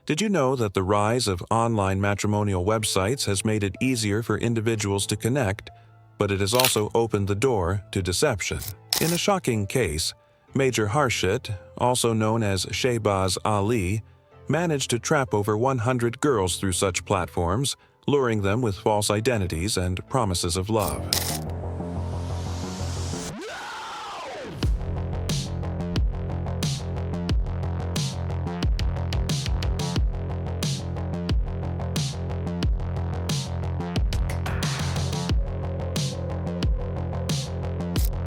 Did you know that the rise of online matrimonial websites has made it easier for individuals to connect, but it has also opened the door to deception? In a shocking case, Major Harshit, also known as Shahbaz Ali, managed to trap over 100 girls through such platforms, luring them with false identities and promises of love.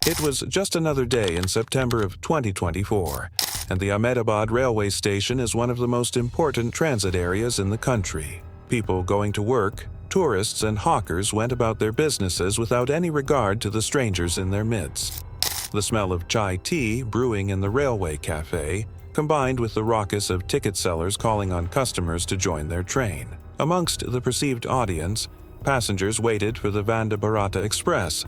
It was just another day in September of 2024, and the Ahmedabad railway station is one of the most important transit areas in the country. People going to work, tourists, and hawkers went about their businesses without any regard to the strangers in their midst. The smell of chai tea brewing in the railway cafe, combined with the raucous of ticket sellers calling on customers to join their train. Amongst the perceived audience, passengers waited for the Vande Bharat Express,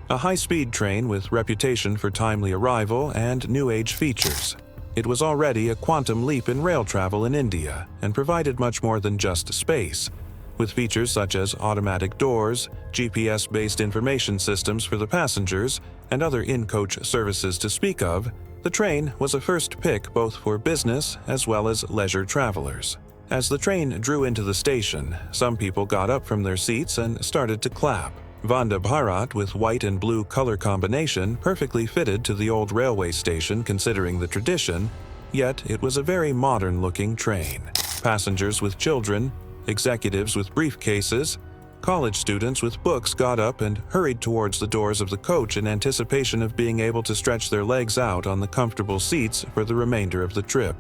a high-speed train with reputation for timely arrival and new-age features. It was already a quantum leap in rail travel in India and provided much more than just space. With features such as automatic doors, GPS-based information systems for the passengers, and other in-coach services to speak of, the train was a first pick both for business as well as leisure travelers. As the train drew into the station, some people got up from their seats and started to clap. Vande Bharat, with white and blue color combination, perfectly fitted to the old railway station considering the tradition, yet it was a very modern-looking train. Passengers with children, executives with briefcases, college students with books got up and hurried towards the doors of the coach in anticipation of being able to stretch their legs out on the comfortable seats for the remainder of the trip.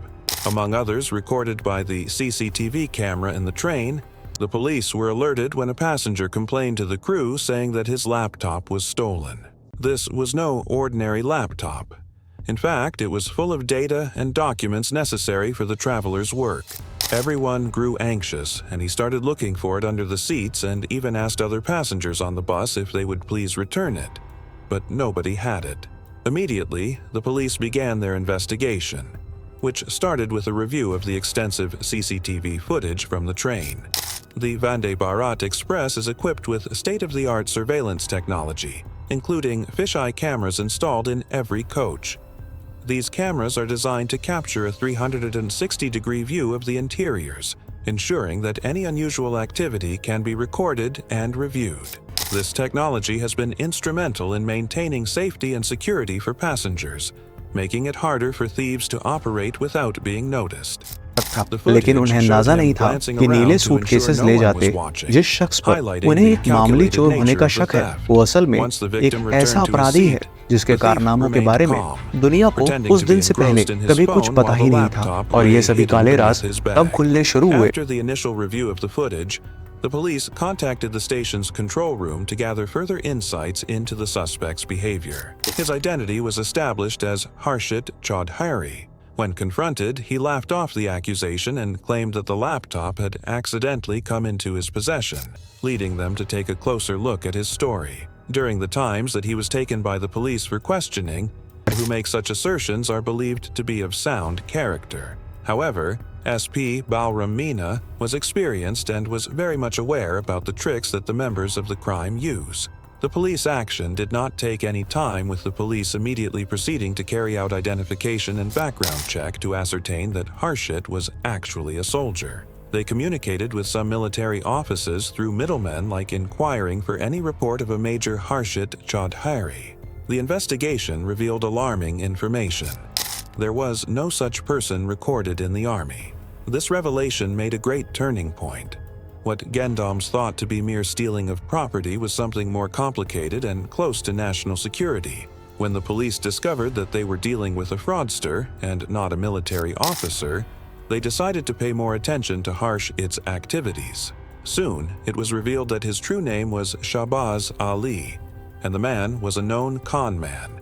Among others recorded by the CCTV camera in the train, the police were alerted when a passenger complained to the crew saying that his laptop was stolen. This was no ordinary laptop. In fact, it was full of data and documents necessary for the traveler's work. Everyone grew anxious, and he started looking for it under the seats and even asked other passengers on the bus if they would please return it. But nobody had it. Immediately, the police began their investigation, which started with a review of the extensive CCTV footage from the train. The Vande Bharat Express is equipped with state-of-the-art surveillance technology, including fisheye cameras installed in every coach. These cameras are designed to capture a 360-degree view of the interiors, ensuring that any unusual activity can be recorded and reviewed. This technology has been instrumental in maintaining safety and security for passengers, making it harder for thieves to operate without being noticed. लेकिन उन्हें अंदाजा नहीं था कि नीले suitcases ले जाते जिस शख्स पर उन्हें एक मामूली चोर होने का शक है वो असल में एक ऐसा अपराधी है जिसके कारनामों के बारे में दुनिया को उस दिन से पहले कभी कुछ पता ही नहीं था और ये सभी काले राज तब खुलने शुरू हुए। The police contacted the station's control room to gather further insights into the suspect's behavior. His identity was established as Harshit Chaudhary. When confronted, he laughed off the accusation and claimed that the laptop had accidentally come into his possession, leading them to take a closer look at his story. During the times that he was taken by the police for questioning, who make such assertions are believed to be of sound character. However, SP Balram Meena was experienced and was very much aware about the tricks that the members of the crime use. The police action did not take any time, with the police immediately proceeding to carry out identification and background check to ascertain that Harshit was actually a soldier. They communicated with some military offices through middlemen, like inquiring for any report of a Major Harshit Chaudhary. The investigation revealed alarming information. There was no such person recorded in the army. This revelation made a great turning point. What gendarmes thought to be mere stealing of property was something more complicated and close to national security. When the police discovered that they were dealing with a fraudster and not a military officer, they decided to pay more attention to Harshit's activities. Soon, it was revealed that his true name was Shahbaz Ali, and the man was a known con man,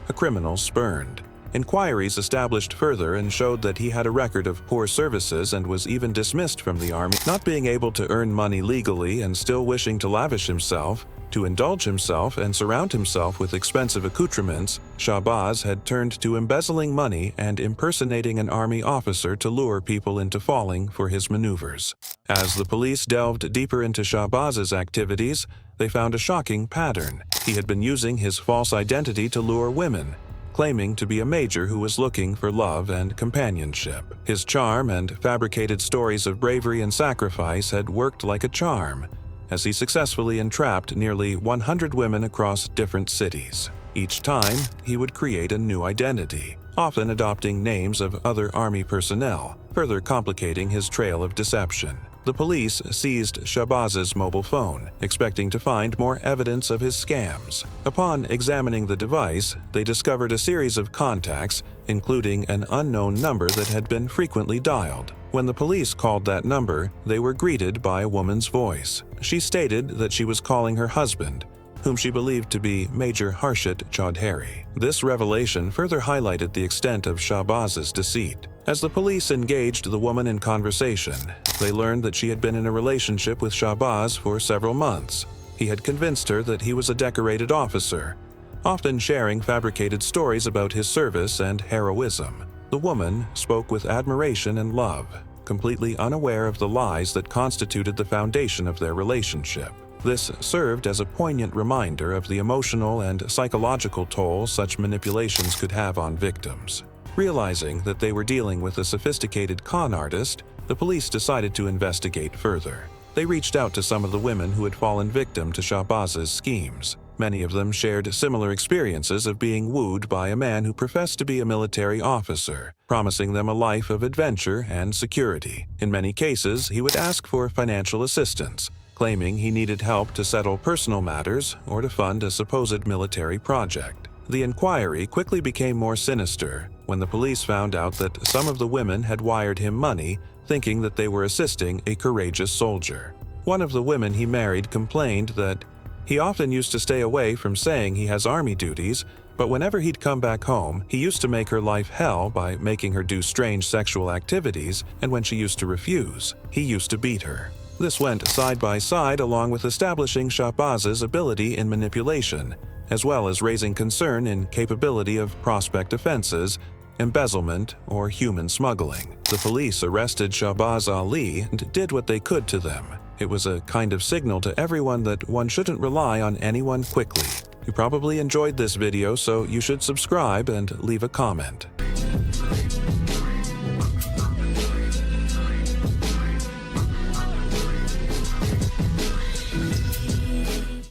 a criminal spurned. Inquiries established further and showed that he had a record of poor services and was even dismissed from the army. Not being able to earn money legally and still wishing to lavish himself, to indulge himself and surround himself with expensive accoutrements, Shahbaz had turned to embezzling money and impersonating an army officer to lure people into falling for his maneuvers. As the police delved deeper into Shahbaz's activities, they found a shocking pattern. He had been using his false identity to lure women, claiming to be a major who was looking for love and companionship. His charm and fabricated stories of bravery and sacrifice had worked like a charm, as he successfully entrapped nearly 100 women across different cities. Each time, he would create a new identity, often adopting names of other army personnel, further complicating his trail of deception. The police seized Shahbaz's mobile phone, expecting to find more evidence of his scams. Upon examining the device, they discovered a series of contacts, including an unknown number that had been frequently dialed. When the police called that number, they were greeted by a woman's voice. She stated that she was calling her husband, whom she believed to be Major Harshit Chaudhary. This revelation further highlighted the extent of Shahbaz's deceit. As the police engaged the woman in conversation, they learned that she had been in a relationship with Shahbaz for several months. He had convinced her that he was a decorated officer, often sharing fabricated stories about his service and heroism. The woman spoke with admiration and love, completely unaware of the lies that constituted the foundation of their relationship. This served as a poignant reminder of the emotional and psychological toll such manipulations could have on victims. Realizing that they were dealing with a sophisticated con artist, the police decided to investigate further. They reached out to some of the women who had fallen victim to Shahbaz's schemes. Many of them shared similar experiences of being wooed by a man who professed to be a military officer, promising them a life of adventure and security. In many cases, he would ask for financial assistance, claiming he needed help to settle personal matters or to fund a supposed military project. The inquiry quickly became more sinister when the police found out that some of the women had wired him money, thinking that they were assisting a courageous soldier. One of the women he married complained that he often used to stay away from saying he has army duties, but whenever he'd come back home, he used to make her life hell by making her do strange sexual activities, and when she used to refuse, he used to beat her. This went side by side along with establishing Shahbaz's ability in manipulation, as well as raising concern in capability of prospect offenses, embezzlement, or human smuggling. The police arrested Shahbaz Ali and did what they could to them. It was a kind of signal to everyone that one shouldn't rely on anyone quickly. You probably enjoyed this video, so you should subscribe and leave a comment.